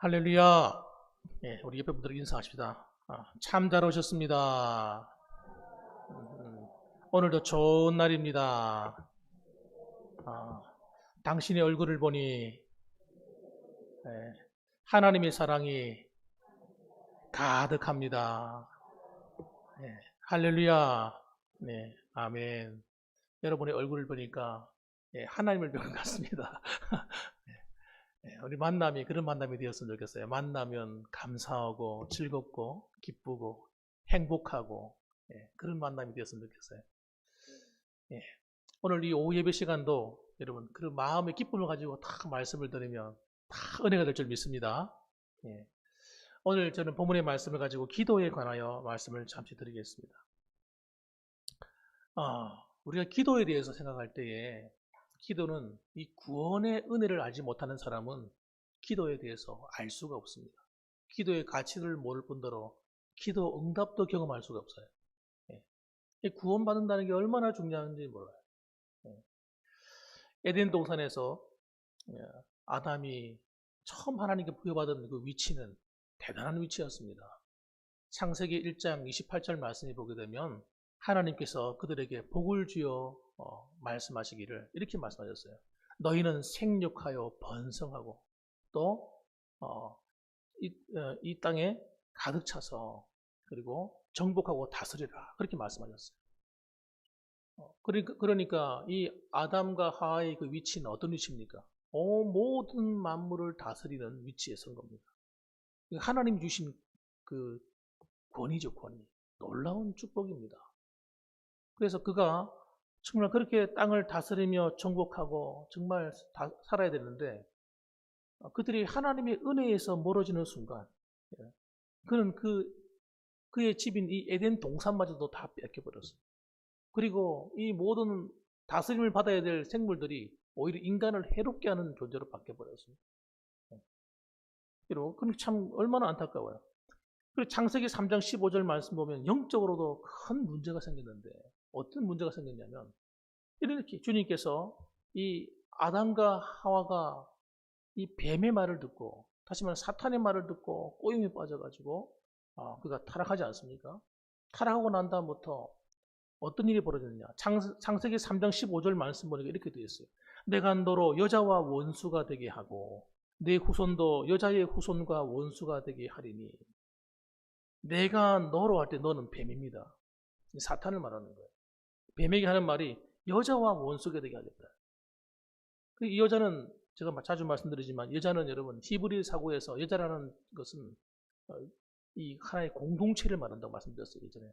할렐루야. 예, 우리 옆에 분들 인사하십시다. 참 잘 오셨습니다. 오늘도 좋은 날입니다. 아, 당신의 얼굴을 보니 예, 하나님의 사랑이 가득합니다. 예, 할렐루야. 네, 아멘. 여러분의 얼굴을 보니까 하나님을 본 것 같습니다. 우리 만남이 그런 만남이 되었으면 좋겠어요. 만나면 감사하고 즐겁고 기쁘고 행복하고 그런 만남이 되었으면 좋겠어요. 예, 오늘 이 오후 예배 시간도 여러분 그런 마음의 기쁨을 가지고 다 말씀을 들으면 다 은혜가 될 줄 믿습니다. 예, 오늘 저는 본문의 말씀을 가지고 기도에 관하여 말씀을 잠시 드리겠습니다. 우리가 기도에 대해서 생각할 때에 기도는 이 구원의 은혜를 알지 못하는 사람은 기도에 대해서 알 수가 없습니다. 기도의 가치를 모를 뿐더러 기도 응답도 경험할 수가 없어요. 구원받는다는 게 얼마나 중요한지 몰라요. 에덴 동산에서 아담이 처음 하나님께 부여받은 그 위치는 대단한 위치였습니다. 창세기 1장 28절 말씀을 보게 되면 하나님께서 그들에게 복을 주어 말씀하시기를 이렇게 말씀하셨어요. 너희는 생육하여 번성하고 또 이 땅에 가득 차서 그리고 정복하고 다스리라 그렇게 말씀하셨어요. 그러니까 이 아담과 하와의 그 위치는 어떤 위치입니까? 모든 만물을 다스리는 위치에 선 겁니다. 하나님 주신 그 권위죠, 권위. 놀라운 축복입니다. 그래서 그가 정말 그렇게 땅을 다스리며 정복하고 정말 살아야 되는데 그들이 하나님의 은혜에서 멀어지는 순간 그는 그의 집인 이 에덴 동산마저도 다 뺏겨버렸어요. 그리고 이 모든 다스림을 받아야 될 생물들이 오히려 인간을 해롭게 하는 존재로 바뀌어버렸습니다. 그럼 참 얼마나 안타까워요. 그리고 창세기 3장 15절 말씀 보면 영적으로도 큰 문제가 생겼는데 어떤 문제가 생겼냐면 이렇게 주님께서 이 아담과 하와가 이 뱀의 말을 듣고 다시 말해 사탄의 말을 듣고 꼬임에 빠져가지고 그가 타락하지 않습니까? 타락하고 난 다음부터 어떤 일이 벌어졌느냐. 창세기 3장 15절 말씀 보니까 이렇게 되어 있어요. 내가 너로 여자와 원수가 되게 하고 내 후손도 여자의 후손과 원수가 되게 하리니 내가 너로 할 때 너는 뱀입니다. 사탄을 말하는 거예요. 뱀에게 하는 말이 여자와 원수가 되게 하겠다. 이 여자는 제가 자주 말씀드리지만 여자는 여러분 히브리 사고에서 여자라는 것은 이 하나의 공동체를 말한다고 말씀드렸어요. 예전에.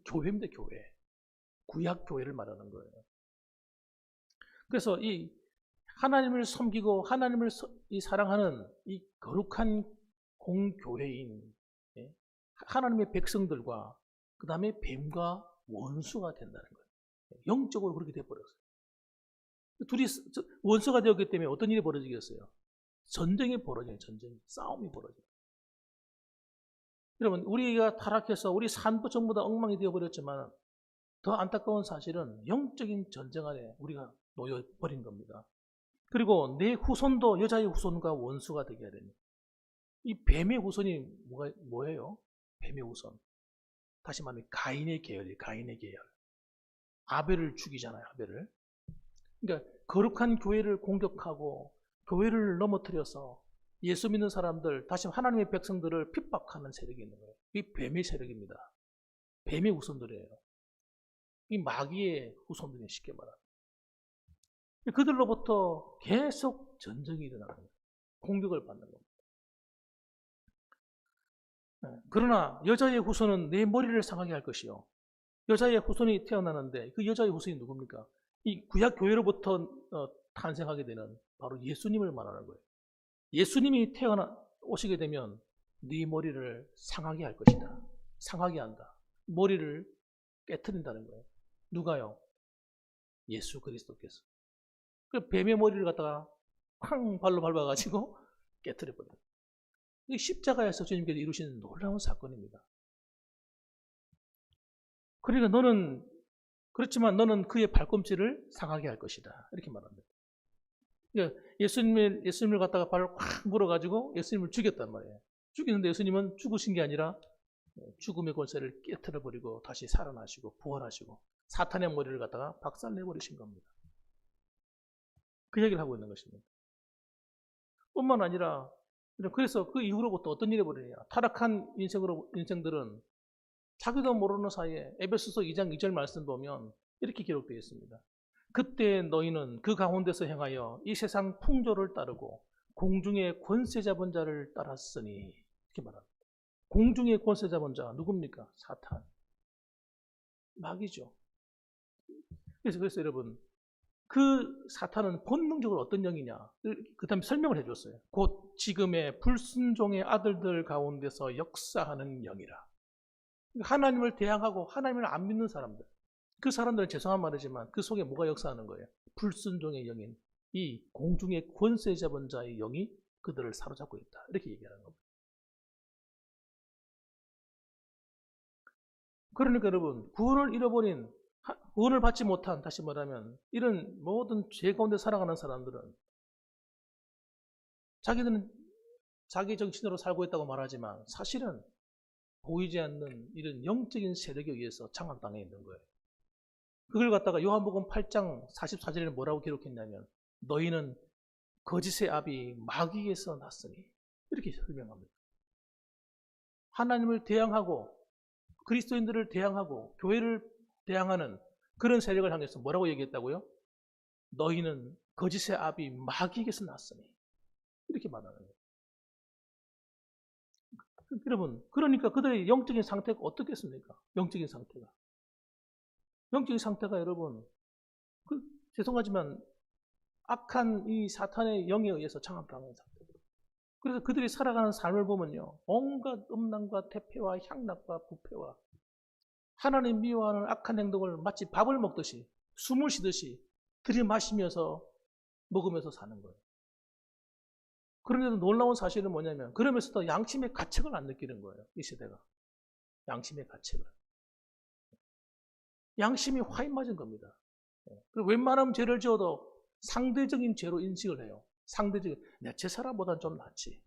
교회입니다. 교회. 구약 교회를 말하는 거예요. 그래서 이 하나님을 섬기고 하나님을 사랑하는 이 거룩한 공교회인 하나님의 백성들과 그 다음에 뱀과 원수가 된다는 거예요. 영적으로 그렇게 돼버렸어요. 둘이 원수가 되었기 때문에 어떤 일이 벌어지겠어요? 전쟁이 벌어져요. 전쟁, 싸움이 벌어져요. 여러분 우리가 타락해서 우리 삶도 전부 다 엉망이 되어버렸지만 더 안타까운 사실은 영적인 전쟁 안에 우리가 놓여버린 겁니다. 그리고 내 후손도 여자의 후손과 원수가 되게 하려니 이 뱀의 후손이 뭐예요? 뱀의 후손. 다시 말하면 가인의 계열이에요. 가인의 계열. 아벨을 죽이잖아요. 아벨을. 그러니까 거룩한 교회를 공격하고 교회를 넘어뜨려서 예수 믿는 사람들, 다시 하나님의 백성들을 핍박하는 세력이 있는 거예요. 이 뱀의 세력입니다. 뱀의 후손들이에요. 이 마귀의 후손들이 쉽게 말하면. 그들로부터 계속 전쟁이 일어나는 거예요. 공격을 받는 겁니다. 그러나 여자의 후손은 내 머리를 상하게 할 것이요. 여자의 후손이 태어나는데 그 여자의 후손이 누굽니까? 이 구약 교회로부터 탄생하게 되는 바로 예수님을 말하는 거예요. 예수님이 오시게 되면 네 머리를 상하게 할 것이다. 상하게 한다. 머리를 깨트린다는 거예요. 누가요? 예수 그리스도께서. 그 뱀의 머리를 갖다가 쾅 발로 밟아가지고 깨트려버려요. 십자가에서 주님께서 이루신 놀라운 사건입니다. 그러니까 그렇지만 너는 그의 발꿈치를 상하게 할 것이다. 이렇게 말합니다. 그러니까 예수님을 갖다가 발을 콱 물어가지고 예수님을 죽였단 말이에요. 죽이는데 예수님은 죽으신 게 아니라 죽음의 권세를 깨트려 버리고 다시 살아나시고 부활하시고 사탄의 머리를 갖다가 박살내버리신 겁니다. 그 얘기를 하고 있는 것입니다. 뿐만 아니라 그래서 그 이후로부터 어떤 일이 벌어지냐. 타락한 인생들은 자기도 모르는 사이에 에베소서 2장 2절 말씀 보면 이렇게 기록되어 있습니다. 그때 너희는 그 가운데서 행하여 이 세상 풍조를 따르고 공중의 권세 잡은 자를 따랐으니 이렇게 말합니다. 공중의 권세 잡은 자 누굽니까? 사탄. 마귀죠. 그래서 여러분 그 사탄은 본능적으로 어떤 영이냐? 그 다음에 설명을 해줬어요. 곧 지금의 불순종의 아들들 가운데서 역사하는 영이라. 하나님을 대항하고 하나님을 안 믿는 사람들. 그 사람들은 죄송한 말이지만 그 속에 뭐가 역사하는 거예요? 불순종의 영인 이 공중의 권세 잡은 자의 영이 그들을 사로잡고 있다. 이렇게 얘기하는 겁니다. 그러니까 여러분 구원을 받지 못한, 다시 말하면 이런 모든 죄 가운데 살아가는 사람들은 자기들은 자기 정신으로 살고 있다고 말하지만 사실은 보이지 않는 이런 영적인 세력에 의해서 장악당해 있는 거예요. 그걸 갖다가 요한복음 8장 44절에 뭐라고 기록했냐면 너희는 거짓의 아비 마귀에서 났으니 이렇게 설명합니다. 하나님을 대항하고 그리스도인들을 대항하고 교회를 대항하는 그런 세력을 향해서 뭐라고 얘기했다고요? 너희는 거짓의 아비 마귀에서 났으니 이렇게 말하는 거예요. 여러분, 그러니까 그들의 영적인 상태가 어떻겠습니까? 영적인 상태가 여러분 죄송하지만 악한 이 사탄의 영에 의해서 장악당하는 상태입니다. 그래서 그들이 살아가는 삶을 보면요, 온갖 음란과 태폐와 향락과 부패와 하나님 미워하는 악한 행동을 마치 밥을 먹듯이 숨을 쉬듯이 들이마시면서 먹으면서 사는 거예요. 그런데도 놀라운 사실은 뭐냐면 그러면서도 양심의 가책을 안 느끼는 거예요. 이 세대가. 양심의 가책을. 양심이 화인 맞은 겁니다. 그리고 웬만하면 죄를 지어도 상대적인 죄로 인식을 해요. 상대적인, 저 사람보다는 좀 낫지.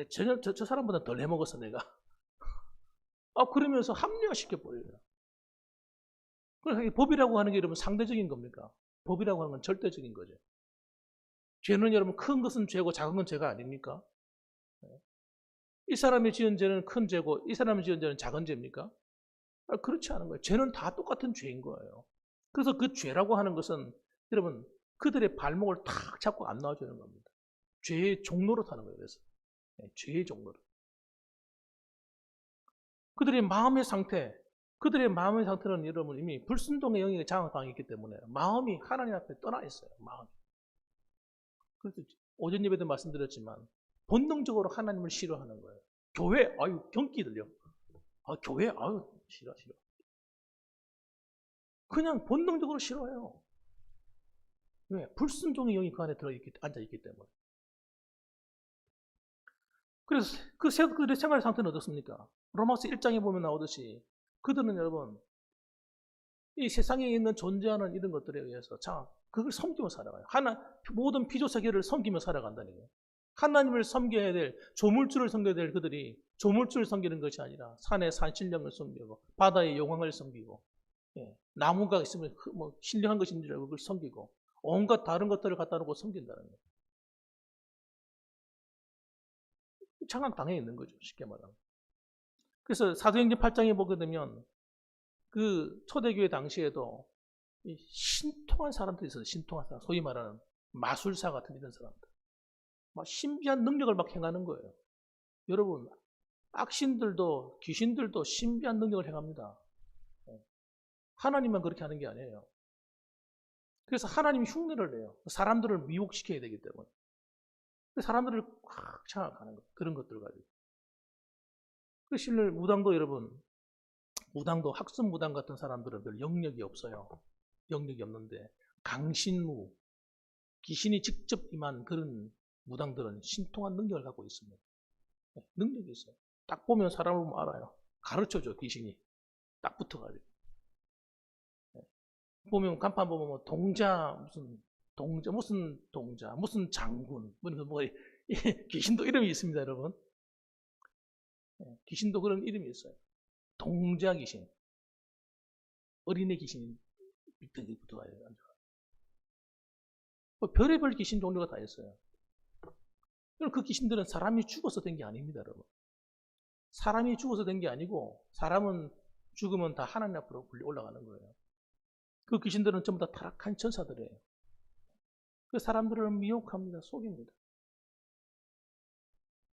저 사람보다 덜 해먹었어, 내가. 그러면서 합리화시켜버려요. 그래서 법이라고 하는 게 여러분 상대적인 겁니까? 법이라고 하는 건 절대적인 거죠. 죄는 여러분 큰 것은 죄고 작은 건 죄가 아닙니까? 이 사람이 지은 죄는 큰 죄고 이 사람이 지은 죄는 작은 죄입니까? 그렇지 않은 거예요. 죄는 다 똑같은 죄인 거예요. 그래서 그 죄라고 하는 것은 여러분 그들의 발목을 탁 잡고 안 놔주는 겁니다. 죄의 종로로 타는 거예요. 그래서 죄의 종로로. 그들의 마음의 상태는 여러분 이미 불순종의 영역에 장악당했기 때문에 마음이 하나님 앞에 떠나 있어요. 마음이. 그래서 오전 예배도 말씀드렸지만 본능적으로 하나님을 싫어하는 거예요. 교회, 경기 들려. 교회, 싫어. 그냥 본능적으로 싫어해요. 왜? 불순종의 영이 그 안에 앉아있기 때문에. 그래서 그들의 생활 상태는 어떻습니까? 로마서 1장에 보면 나오듯이 그들은 여러분 이 세상에 있는 존재하는 이런 것들에 의해서 그걸 섬기며 살아가요. 모든 피조세계를 섬기며 살아간다는 거예요. 하나님을 섬겨야 될, 조물주를 섬겨야 될 그들이 조물주를 섬기는 것이 아니라 산의 산신령을 섬기고 바다의 용왕을 섬기고 나무가 있으면 신령한 것인 줄 알고 그걸 섬기고 온갖 다른 것들을 갖다 놓고 섬긴다는 거예요. 장악당해 있는 거죠. 쉽게 말하면. 그래서 사도행전 8장에 보게 되면 그 초대교회 당시에도 신통한 사람들이 있어요. 신통한 사람. 소위 말하는 마술사 같은 이런 사람들. 막 신비한 능력을 막 행하는 거예요. 여러분, 악신들도 귀신들도 신비한 능력을 행합니다. 하나님만 그렇게 하는 게 아니에요. 그래서 하나님이 흉내를 내요. 사람들을 미혹시켜야 되기 때문에. 사람들을 확 장악하는 것, 그런 것들 가지고. 그 실을 무당도 여러분, 학습 무당 같은 사람들은 별 영역이 없어요. 영역이 없는데 강신무, 귀신이 직접 임한 그런 무당들은 신통한 능력을 갖고 있습니다. 능력이 있어요. 딱 보면 사람을 보면 알아요. 가르쳐줘, 귀신이. 딱 붙어가지고. 보면 간판 보면 동자 무슨 동자, 무슨 동자, 무슨 장군, 뭐 귀신도 이름이 있습니다, 여러분. 귀신도 그런 이름이 있어요. 동자 귀신, 어린애 귀신 밑에 붙어가요. 뭐 별의별 귀신 종류가 다 있어요. 그 귀신들은 사람이 죽어서 된 게 아닙니다, 여러분. 사람이 죽어서 된 게 아니고 사람은 죽으면 다 하나님 앞으로 올라가는 거예요. 그 귀신들은 전부 다 타락한 천사들이에요. 그 사람들을 미혹합니다. 속입니다.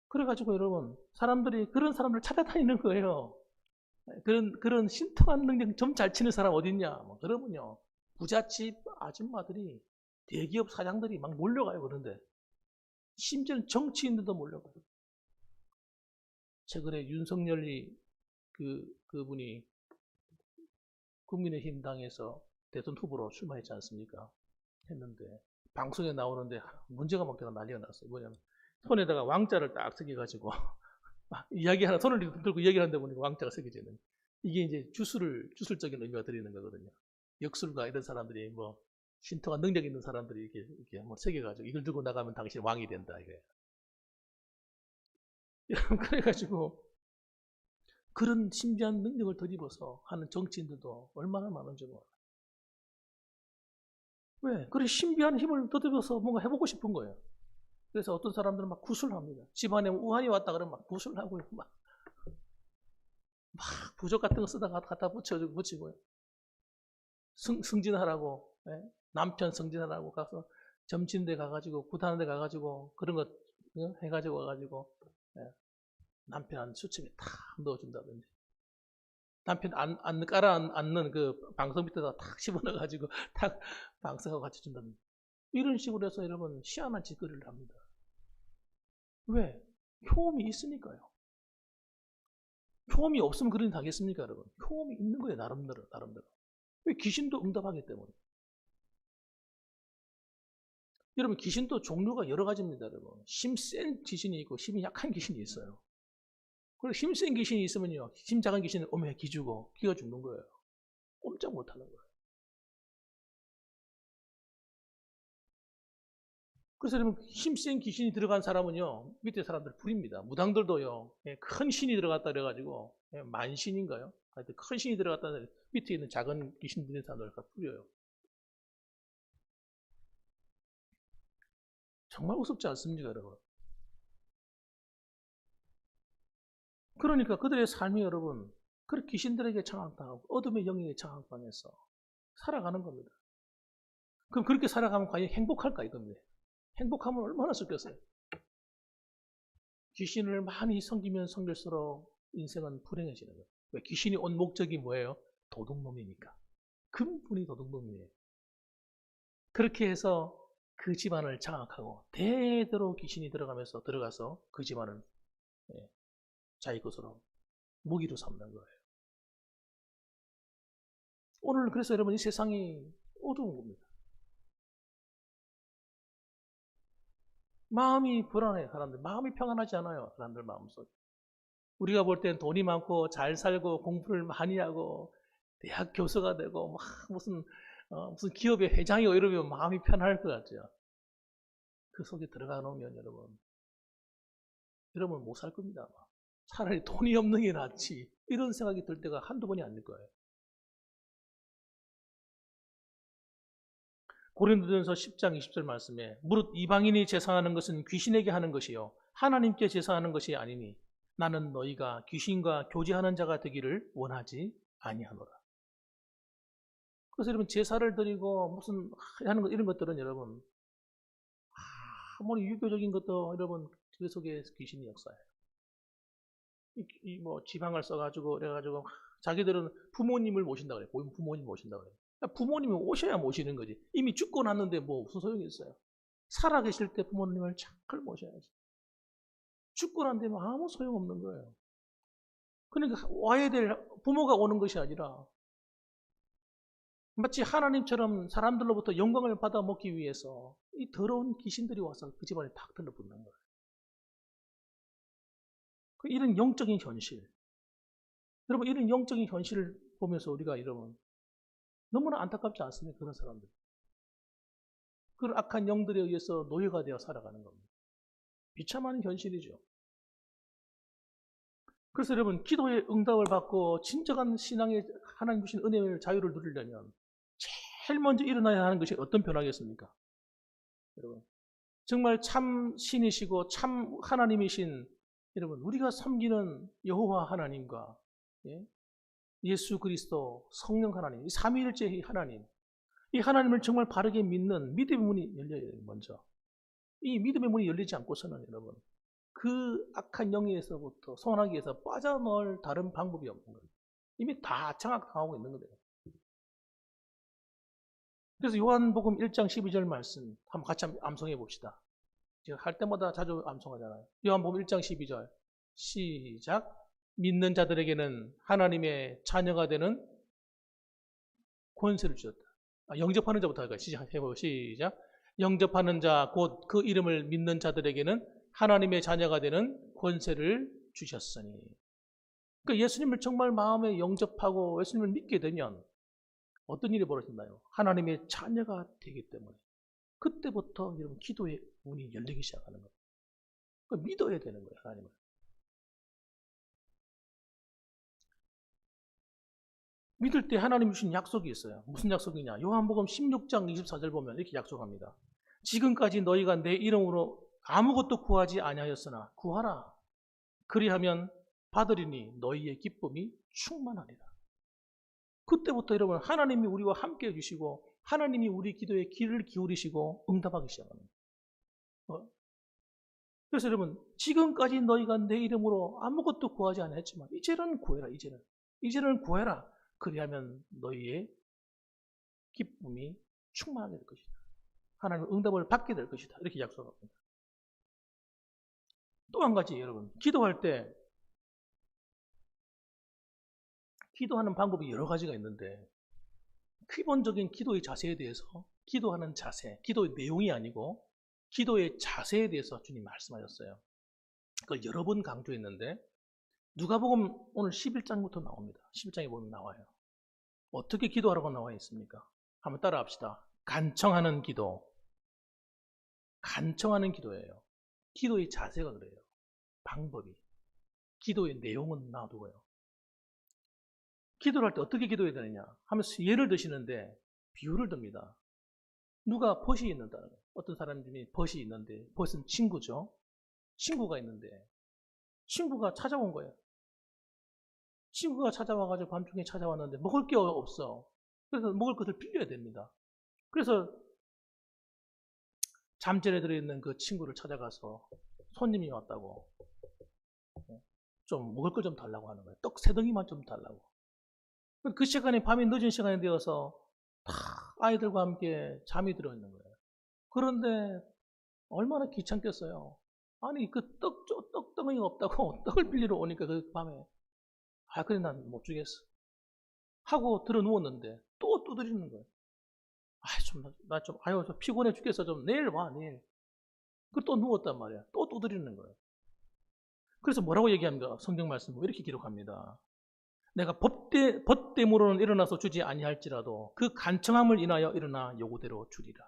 그래가지고 여러분, 사람들이 그런 사람을 찾아다니는 거예요. 그런 신통한 능력 좀 잘 치는 사람 어딨냐? 뭐 그러면요, 부잣집 아줌마들이 대기업 사장들이 막 몰려가요. 그런데 심지어는 정치인들도 몰려가요. 최근에 윤석열이 그분이 국민의힘 당에서 대선 후보로 출마했지 않습니까? 했는데 방송에 나오는데 문제가 막 난리가 났어요. 뭐냐면 손에다가 왕자를 딱 새겨가지고 이야기 하나 손을 들고 이야기하는데 보니까 왕자가 새겨져 있는. 이게 이제 주술적인 의미가 들리는 거거든요. 역술가 이런 사람들이 뭐 신통한 능력 있는 사람들이 이렇게 뭐 새겨가지고 이걸 들고 나가면 당신 왕이 된다 이거예요. 그래가지고 그런 신비한 능력을 덧입어서 하는 정치인들도 얼마나 많은지 몰라요. 왜? 그런 신비한 힘을 덧입어서 뭔가 해보고 싶은 거예요. 그래서 어떤 사람들은 막 구술합니다. 집안에 우환이 왔다 그러면 막 구술하고 막 부적 같은 거 쓰다가 갖다 붙이고요. 승진하라고, 예? 남편 승진하라고 가서 점진대 가가지고 구타는데 가가지고 그런 거 해가지고 와가지고, 예? 남편 수첩에 탁 넣어준다든지, 남편 깔아앉는 그 방석 밑에다 탁 집어넣어가지고 탁 방석하고 같이 준다든지, 이런 식으로 해서 여러분 희한한 짓거리를 합니다. 왜? 효험이 있으니까요. 효험이 없으면 그런 일 하겠습니까, 여러분? 효험이 있는 거예요, 나름대로. 왜? 귀신도 응답하기 때문에. 여러분, 귀신도 종류가 여러 가지입니다, 여러분. 힘 센 귀신이 있고 힘이 약한 귀신이 있어요. 그리고 힘 센 귀신이 있으면요, 힘 작은 귀신은 오면 기주고 기가 죽는 거예요. 꼼짝 못 하는 거예요. 그래서 여러분, 힘 센 귀신이 들어간 사람은요, 밑에 사람들 부립니다. 무당들도요, 큰 신이 들어갔다 그래가지고, 만신인가요? 하여튼 큰 신이 들어갔다 밑에 있는 작은 귀신 들인 사람들 다 부려요. 정말 우습지 않습니까, 여러분? 그러니까 그들의 삶이 여러분, 그 귀신들에게 장악당하고 어둠의 영역에 장악당해서 살아가는 겁니다. 그럼 그렇게 살아가면 과연 행복할까 이겁니다. 행복하면 얼마나 좋겠어요. 귀신을 많이 섬기면 섬길수록 인생은 불행해지는 거예요. 왜? 귀신이 온 목적이 뭐예요? 도둑놈이니까. 근본이 도둑놈이에요. 그렇게 해서 그 집안을 장악하고 대대로 귀신이 들어가서 그 집안을 자기 것으로 무기로 삼는 거예요. 오늘 그래서 여러분 이 세상이 어두운 겁니다. 마음이 불안해요. 사람들 마음이 평안하지 않아요. 사람들 마음속에. 우리가 볼 땐 돈이 많고 잘 살고 공부를 많이 하고 대학 교수가 되고 막 무슨 기업의 회장이고 이러면 마음이 편할 것 같죠. 그 속에 들어가 놓으면 여러분 못 살 겁니다. 차라리 돈이 없는 게 낫지. 이런 생각이 들 때가 한두 번이 아닐 거예요. 고린도전서 10장 20절 말씀에 무릇 이방인이 제사하는 것은 귀신에게 하는 것이요 하나님께 제사하는 것이 아니니 나는 너희가 귀신과 교제하는 자가 되기를 원하지 아니하노라. 그래서 여러분 제사를 드리고 무슨 하는 것 이런 것들은 여러분 아무리 유교적인 것도 여러분 그 속에 귀신이 역사해요. 뭐 지방을 써가지고 그래가지고 자기들은 부모님을 모신다 그래. 부모님 모신다 그래. 부모님이 오셔야 모시는 거지. 이미 죽고 났는데 뭐 무슨 소용이 있어요. 살아계실 때 부모님을 잘 모셔야지. 죽고 난 다음에 아무 소용없는 거예요. 그러니까 와야 될 부모가 오는 것이 아니라 마치 하나님처럼 사람들로부터 영광을 받아 먹기 위해서 이 더러운 귀신들이 와서 그 집안에 탁 들러붙는 거예요. 이런 영적인 현실. 여러분 이런 영적인 현실을 보면서 우리가 여러분 너무나 안타깝지 않습니까? 그런 사람들. 그런 악한 영들에 의해서 노예가 되어 살아가는 겁니다. 비참한 현실이죠. 그래서 여러분, 기도의 응답을 받고 진정한 신앙의 하나님 주신 은혜의 자유를 누리려면 제일 먼저 일어나야 하는 것이 어떤 변화겠습니까? 여러분, 정말 참 신이시고 참 하나님이신 여러분, 우리가 섬기는 여호와 하나님과 예수 그리스도 성령 하나님, 이 삼위일체의 하나님, 이 하나님을 정말 바르게 믿는 믿음의 문이 열려야 돼요. 먼저 이 믿음의 문이 열리지 않고서는 여러분, 그 악한 영에서부터 소원하기에서 빠져나올 다른 방법이 없는 거예요. 이미 다 장악당하고 있는 거예요. 그래서 요한복음 1장 12절 말씀 한번 같이 암송해 봅시다. 제가 할 때마다 자주 암송하잖아요. 요한복음 1장 12절 시작. 믿는 자들에게는 하나님의 자녀가 되는 권세를 주셨다. 영접하는 자부터 할까요? 시작해보고 시작. 영접하는 자 곧 그 이름을 믿는 자들에게는 하나님의 자녀가 되는 권세를 주셨으니. 그러니까 예수님을 정말 마음에 영접하고 예수님을 믿게 되면 어떤 일이 벌어진다요? 하나님의 자녀가 되기 때문에 그때부터 여러분 기도의 문이 열리기 시작하는 거예요. 그러니까 믿어야 되는 거예요, 하나님을. 믿을 때 하나님 주신 약속이 있어요. 무슨 약속이냐? 요한복음 16장 24절 보면 이렇게 약속합니다. 지금까지 너희가 내 이름으로 아무것도 구하지 아니하였으나 구하라. 그리하면 받으리니 너희의 기쁨이 충만하리라. 그때부터 여러분 하나님이 우리와 함께 해주시고 하나님이 우리 기도에 귀를 기울이시고 응답하기 시작합니다. 그래서 여러분 지금까지 너희가 내 이름으로 아무것도 구하지 아니했지만 이제는 구해라. 이제는 구해라. 그리하면 너희의 기쁨이 충만하게 될 것이다. 하나님의 응답을 받게 될 것이다. 이렇게 약속합니다. 또 한 가지 여러분, 기도할 때 기도하는 방법이 여러 가지가 있는데 기본적인 기도의 자세에 대해서 기도하는 자세, 기도의 내용이 아니고 기도의 자세에 대해서 주님 말씀하셨어요. 그걸 여러 번 강조했는데 누가복음 오늘 11장부터 나옵니다. 11장에 보면 나와요. 어떻게 기도하라고 나와 있습니까? 한번 따라 합시다. 간청하는 기도. 간청하는 기도예요. 기도의 자세가 그래요. 방법이. 기도의 내용은 놔두고요. 기도를 할 때 어떻게 기도해야 되느냐 하면서 예를 드시는데 비유를 듭니다. 누가 벗이 있는다. 어떤 사람 중에 벗이 있는데 벗은 친구죠. 친구가 있는데 친구가 찾아온 거예요. 친구가 찾아와가지고 밤중에 찾아왔는데 먹을 게 없어. 그래서 먹을 것을 빌려야 됩니다. 그래서 잠자리에 들어있는 그 친구를 찾아가서 손님이 왔다고 좀 먹을 걸 좀 달라고 하는 거예요. 떡 3덩이만 좀 달라고. 그 시간에 밤이 늦은 시간이 되어서 다 아이들과 함께 잠이 들어있는 거예요. 그런데 얼마나 귀찮겠어요. 아니 그 떡덩이가 없다고 떡을 빌리러 오니까 그 밤에 그래 난 못 주겠어 하고 들어 누웠는데 또 두드리는 거예요. 저 피곤해 죽겠어. 좀 내일 와, 내일. 그 또 누웠단 말이야. 또 두드리는 거예요. 그래서 뭐라고 얘기합니까? 성경 말씀 이렇게 기록합니다. 내가 법대무로는 일어나서 주지 아니할지라도 그 간청함을 인하여 일어나 요구대로 주리라.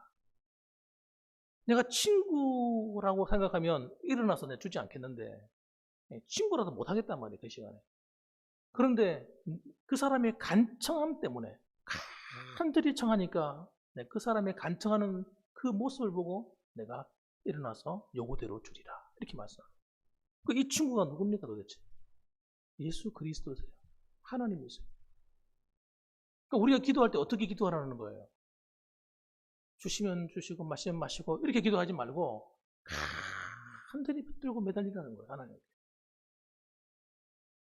내가 친구라고 생각하면 일어나서 내가 주지 않겠는데 친구라도 못하겠단 말이에요. 그 시간에. 그런데 그 사람의 간청함 때문에 간절히 청하니까 그 사람의 간청하는 그 모습을 보고 내가 일어나서 요구대로 주리라. 이렇게 말씀합니다. 이 친구가 누굽니까 도대체? 예수 그리스도세요. 하나님이세요. 그러니까 우리가 기도할 때 어떻게 기도하라는 거예요? 주시면 주시고 마시면 마시고 이렇게 기도하지 말고 간절히 붙들고 매달리라는 거예요. 하나님.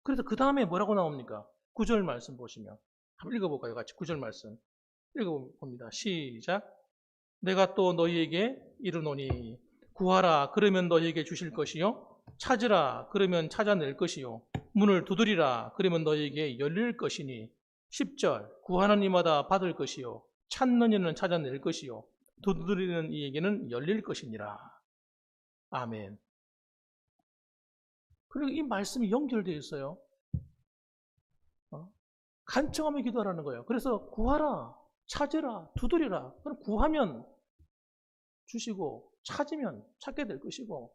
그래서 그 다음에 뭐라고 나옵니까? 9절 말씀 보시면 한번 읽어볼까요? 같이 9절 말씀 읽어봅니다. 시작. 내가 또 너희에게 이르노니 구하라 그러면 너희에게 주실 것이요 찾으라 그러면 찾아낼 것이요 문을 두드리라 그러면 너희에게 열릴 것이니 10절 구하는 이마다 받을 것이요 찾는 이는 찾아낼 것이요 두드리는 이에게는 열릴 것이니라. 아멘. 그리고 이 말씀이 연결되어 있어요. 간청하며 기도하라는 거예요. 그래서 구하라, 찾으라, 두드리라. 그럼 구하면 주시고 찾으면 찾게 될 것이고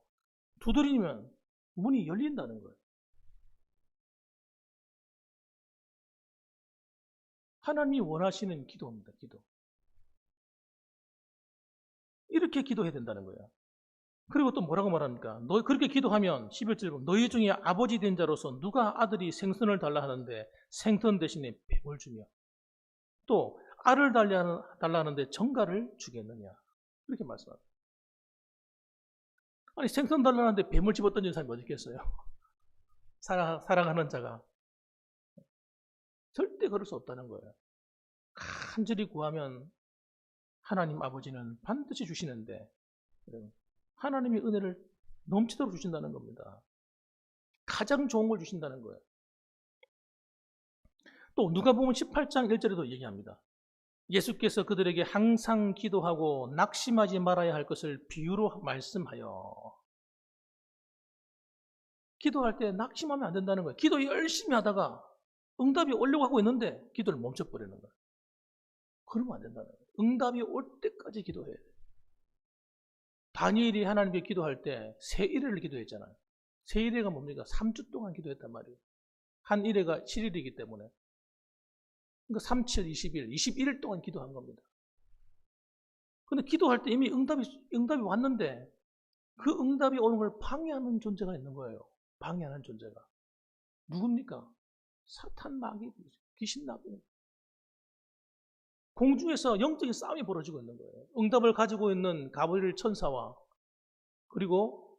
두드리면 문이 열린다는 거예요. 하나님이 원하시는 기도입니다. 기도. 이렇게 기도해야 된다는 거예요. 그리고 또 뭐라고 말합니까? 너 그렇게 기도하면 11절 보면 너희 중에 아버지 된 자로서 누가 아들이 생선을 달라 하는데 생선 대신에 뱀을 주며 또 알을 달라 하는데 정갈을 주겠느냐 이렇게 말씀합니다. 아니 생선 달라 하는데 뱀을 집어던지는 사람이 어디 있겠어요? 사랑하는 자가 절대 그럴 수 없다는 거예요. 간절히 구하면 하나님 아버지는 반드시 주시는데 하나님의 은혜를 넘치도록 주신다는 겁니다. 가장 좋은 걸 주신다는 거예요. 또 누가복음 18장 1절에도 얘기합니다. 예수께서 그들에게 항상 기도하고 낙심하지 말아야 할 것을 비유로 말씀하여 기도할 때 낙심하면 안 된다는 거예요. 기도 열심히 하다가 응답이 오려고 하고 있는데 기도를 멈춰버리는 거예요. 그러면 안 된다는 거예요. 응답이 올 때까지 기도해야 돼요. 다니엘이 하나님께 기도할 때 세 일회를 기도했잖아요. 세 일회가 뭡니까? 3주 동안 기도했단 말이에요. 한 일회가 7일이기 때문에. 그러니까 3, 7, 20일, 21일 동안 기도한 겁니다. 근데 기도할 때 이미 응답이 왔는데 그 응답이 오는 걸 방해하는 존재가 있는 거예요. 방해하는 존재가. 누굽니까? 사탄 마귀, 귀신 나쁜. 공중에서 영적인 싸움이 벌어지고 있는 거예요. 응답을 가지고 있는 가브리엘 천사와 그리고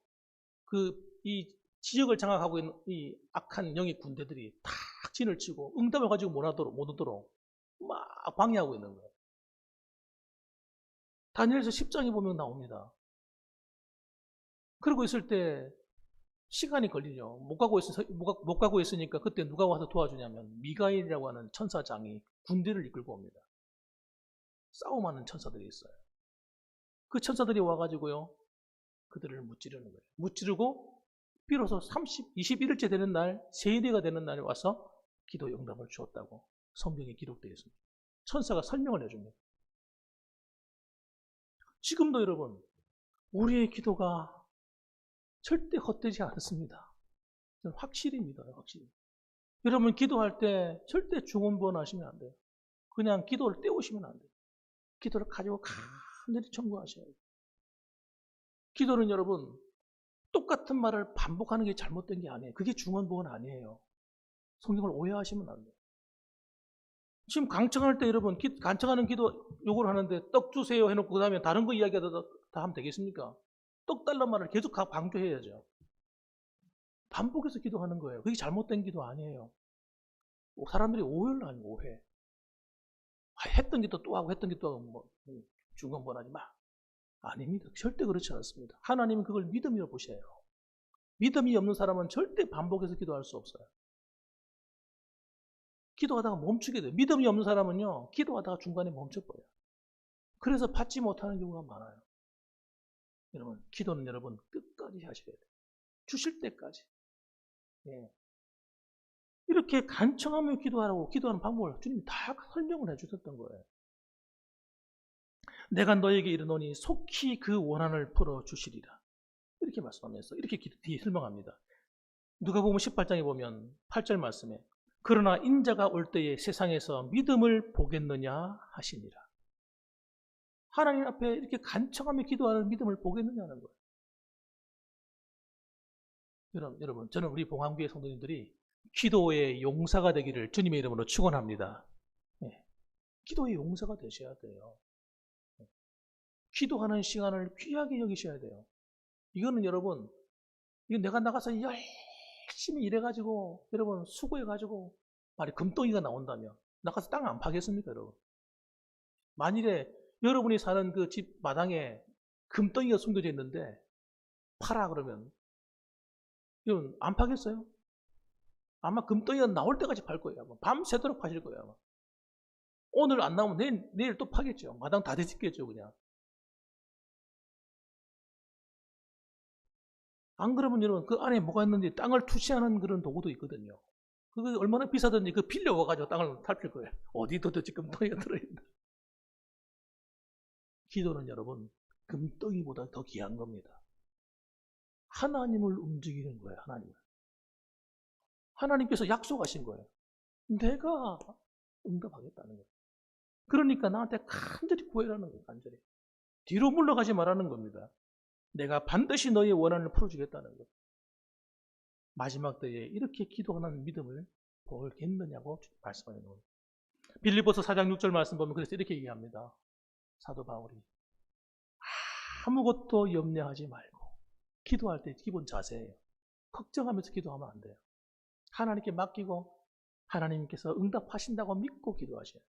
이 지역을 장악하고 있는 이 악한 영의 군대들이 다 진을 치고 응답을 가지고 못 오도록 막 방해하고 있는 거예요. 다니엘서 10장에 보면 나옵니다. 그러고 있을 때 시간이 걸리죠. 못 가고 있으니까 그때 누가 와서 도와주냐면 미가엘이라고 하는 천사장이 군대를 이끌고 옵니다. 싸움하는 천사들이 있어요. 그 천사들이 와가지고요, 그들을 무찌르는 거예요. 무찌르고, 비로소 21일째 되는 날, 세일회가 되는 날에 와서 기도 응답을 주었다고 성경에 기록되어 있습니다. 천사가 설명을 해줍니다. 지금도 여러분, 우리의 기도가 절대 헛되지 않습니다. 확실입니다. 확실히. 여러분, 기도할 때 절대 중언부언 하시면 안 돼요. 그냥 기도를 떼우시면 안 돼요. 기도를 가지고 간절히 청구하셔야 돼요. 기도는 여러분 똑같은 말을 반복하는 게 잘못된 게 아니에요. 그게 중언부언 아니에요. 성경을 오해하시면 안 돼요. 지금 강청할 때 여러분 간청하는 기도 요구를 하는데 떡 주세요 해놓고 그 다음에 다른 거 이야기하다 다 하면 되겠습니까? 떡 달란 말을 계속 강조해야죠. 반복해서 기도하는 거예요. 그게 잘못된 기도 아니에요. 사람들이 오해를 하는 오해. 했던 기도 또 하고 했던 기도 하고 중언부언하지 마. 아닙니다. 절대 그렇지 않습니다. 하나님은 그걸 믿음이라고 보셔요. 믿음이 없는 사람은 절대 반복해서 기도할 수 없어요. 기도하다가 멈추게 돼요. 믿음이 없는 사람은요, 기도하다가 중간에 멈춰버려요. 그래서 받지 못하는 경우가 많아요. 여러분, 기도는 여러분 끝까지 하셔야 돼요. 주실 때까지. 예. 이렇게 간청하며 기도하라고 기도하는 방법을 주님이 다 설명을 해주셨던 거예요. 내가 너에게 이르노니 속히 그 원한을 풀어주시리라. 이렇게 말씀하면서 이렇게 뒤에 설명합니다. 누가복음 18장에 보면 8절 말씀에 그러나 인자가 올 때에 세상에서 믿음을 보겠느냐 하시니라. 하나님 앞에 이렇게 간청하며 기도하는 믿음을 보겠느냐는 거예요. 여러분, 저는 우리 봉황교회 성도님들이 기도의 용사가 되기를 주님의 이름으로 축원합니다. 네. 기도의 용사가 되셔야 돼요. 기도하는 시간을 귀하게 여기셔야 돼요. 이거는 여러분, 이거 내가 나가서 열심히 일해가지고, 여러분 수고해가지고, 금덩이가 나온다면, 나가서 땅 안 파겠습니까, 여러분? 만일에 여러분이 사는 그 집 마당에 금덩이가 숨겨져 있는데, 팔아, 그러면, 여러분, 안 파겠어요? 아마 금덩이가 나올 때까지 팔 거예요. 아마. 밤새도록 파실 거예요. 아마. 오늘 안 나오면 내일 또 파겠죠. 마당 다 뒤집겠죠, 그냥. 안 그러면 여러분 그 안에 뭐가 있는지 땅을 투시하는 그런 도구도 있거든요. 그거 얼마나 비싸든지 그 빌려와가지고 땅을 탈필 거예요. 어디 도대체 금덩이가 들어있나. 기도는 여러분 금덩이보다 더 귀한 겁니다. 하나님을 움직이는 거예요. 하나님께서 약속하신 거예요. 내가 응답하겠다는 거예요. 그러니까 나한테 간절히 구해라는 거예요. 간절히. 뒤로 물러가지 말라는 겁니다. 내가 반드시 너의 원한을 풀어주겠다는 거예요. 마지막 때에 이렇게 기도하는 믿음을 보겠느냐고 말씀하는 거예요. 빌립보서 4장 6절 말씀 보면 그래서 이렇게 얘기합니다. 사도 바울이 아무것도 염려하지 말고 기도할 때 기본 자세예요. 걱정하면서 기도하면 안 돼요. 하나님께 맡기고 하나님께서 응답하신다고 믿고 기도하셔야 돼요.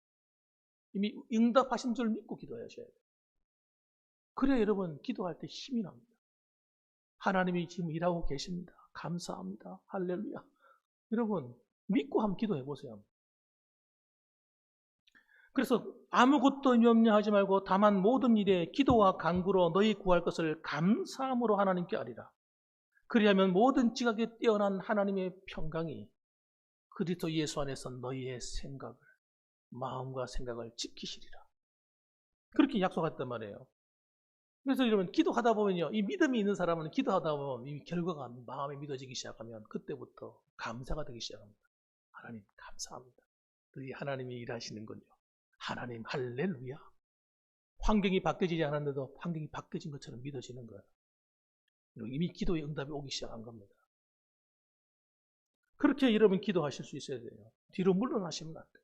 이미 응답하신 줄 믿고 기도하셔야 돼요. 그래야 여러분 기도할 때 힘이 납니다. 하나님이 지금 일하고 계십니다. 감사합니다. 할렐루야. 여러분 믿고 한번 기도해 보세요. 그래서 아무것도 염려하지 말고 다만 모든 일에 기도와 간구로 너희 구할 것을 감사함으로 하나님께 아리라. 그리하면 모든 지각에 뛰어난 하나님의 평강이 그리스도 예수 안에서 너희의 생각을, 마음과 생각을 지키시리라. 그렇게 약속했단 말이에요. 그래서 여러분 기도하다 보면요, 이 믿음이 있는 사람은 기도하다 보면 이 결과가 마음에 믿어지기 시작하면 그때부터 감사가 되기 시작합니다. 하나님 감사합니다. 너희 하나님이 일하시는군요. 하나님 할렐루야. 환경이 바뀌어지지 않았는데도 환경이 바뀌어진 것처럼 믿어지는 거예요. 이미 기도의 응답이 오기 시작한 겁니다. 그렇게 여러분 기도하실 수 있어야 돼요. 뒤로 물러나시면 안 돼요.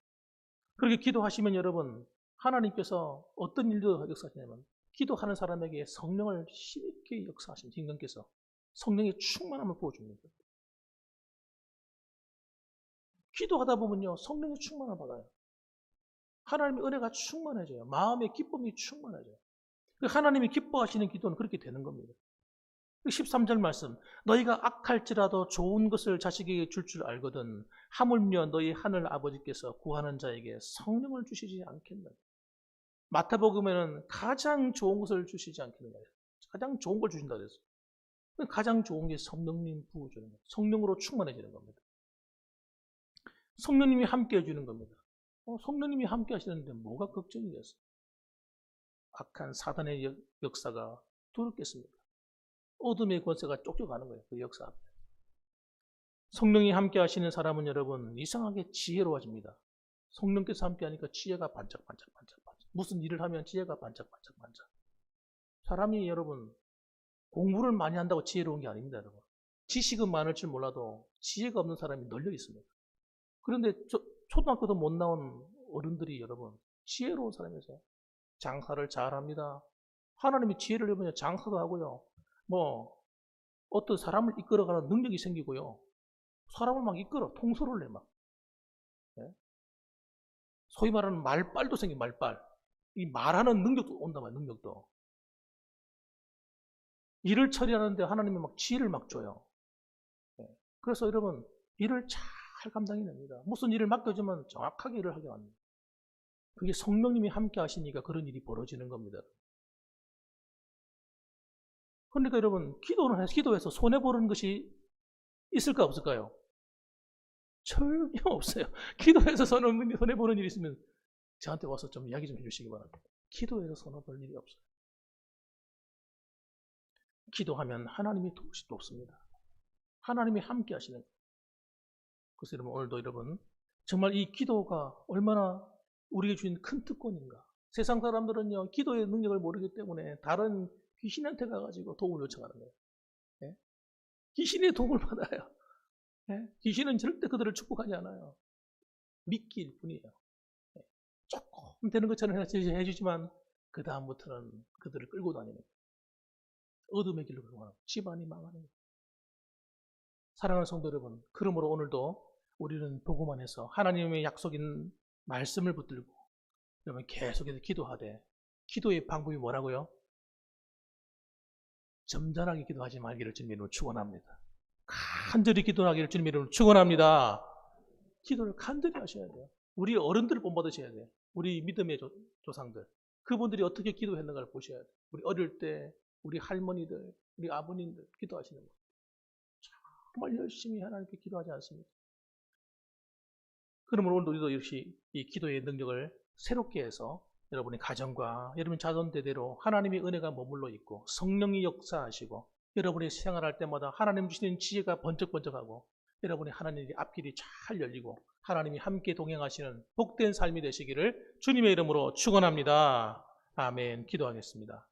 그렇게 기도하시면 여러분 하나님께서 어떤 일도 역사하시냐면 기도하는 사람에게 성령을 힘있게 역사하신 성령께서 성령의 충만함을 부어줍니다. 기도하다 보면요 성령의 충만함을 받아요. 하나님의 은혜가 충만해져요. 마음의 기쁨이 충만해져요. 하나님이 기뻐하시는 기도는 그렇게 되는 겁니다. 13절 말씀, 너희가 악할지라도 좋은 것을 자식에게 줄 알거든 하물며 너희 하늘 아버지께서 구하는 자에게 성령을 주시지 않겠나. 마태복음에는 가장 좋은 것을 주시지 않겠는가. 가장 좋은 걸 주신다 그랬어요. 가장 좋은 게 성령님 부어주는 거예요. 성령으로 충만해지는 겁니다. 성령님이 함께 해주는 겁니다. 성령님이 함께 하시는데 뭐가 걱정이 됐어요? 악한 사단의 역사가 두렵겠습니까? 어둠의 권세가 쫓겨가는 거예요. 그 역사 앞에. 성령이 함께 하시는 사람은 여러분 이상하게 지혜로워집니다. 성령께서 함께 하니까 지혜가 반짝반짝. 무슨 일을 하면 지혜가 반짝반짝. 사람이 여러분 공부를 많이 한다고 지혜로운 게 아닙니다. 여러분. 지식은 많을 줄 몰라도 지혜가 없는 사람이 널려 있습니다. 그런데 초등학교도 못 나온 어른들이 여러분 지혜로운 사람이세요. 장사를 잘합니다. 하나님이 지혜를 주면 장사도 하고요. 어떤 사람을 이끌어가는 능력이 생기고요. 사람을 막 이끌어 통솔을 해 막. 네? 소위 말하는 말빨도 생겨 말빨. 이 말하는 능력도 온단 말이에요. 능력도. 일을 처리하는데 하나님이 막 지혜를 막 줘요. 네. 그래서 여러분 일을 잘 감당해냅니다. 무슨 일을 맡겨주면 정확하게 일을 하게 합니다. 그게 성령님이 함께 하시니까 그런 일이 벌어지는 겁니다. 그러니까 여러분 기도해서 손해보는 것이 있을까 없을까요? 전혀 없어요. 기도해서 손해보는 일이 있으면 저한테 와서 좀 이야기 좀 해주시기 바랍니다. 기도해서 손해볼 일이 없어요. 기도하면 하나님이 도우시 돕습니다. 하나님이 함께 하시는 거예요. 그래서 여러분 오늘도 여러분 정말 이 기도가 얼마나 우리에게 주신 큰 특권인가. 세상 사람들은요 기도의 능력을 모르기 때문에 다른 귀신한테 가가지고 도움을 요청하는 거예요. 네? 귀신의 도움을 받아요. 네? 귀신은 절대 그들을 축복하지 않아요. 믿기일 뿐이에요. 네? 조금 되는 것처럼 해주지만 그 다음부터는 그들을 끌고 다니는 거예요. 어둠의 길로 끌고 가는 거예요. 집안이 망하는 거예요. 사랑하는 성도 여러분, 그러므로 오늘도 우리는 복음 안에서 하나님의 약속인 말씀을 붙들고 여러분 계속해서 기도하되 기도의 방법이 뭐라고요? 점잖하게 기도하지 말기를 주님 이름으로 축원합니다. 간절히 기도하기를 주님 이름으로 축원합니다. 기도를 간절히 하셔야 돼요. 우리 어른들을 본받으셔야 돼요. 우리 믿음의 조상들. 그분들이 어떻게 기도했는가를 보셔야 돼요. 우리 어릴 때 우리 할머니들, 우리 아버님들 기도하시는 거. 정말 열심히 하나님께 기도하지 않습니까? 그러므로 오늘도 우리도 역시 이 기도의 능력을 새롭게 해서 여러분의 가정과 여러분 자손 대대로 하나님의 은혜가 머물러 있고 성령이 역사하시고 여러분이 생활할 때마다 하나님 주시는 지혜가 번쩍번쩍하고 여러분의 하나님의 앞길이 잘 열리고 하나님이 함께 동행하시는 복된 삶이 되시기를 주님의 이름으로 축원합니다. 아멘. 기도하겠습니다.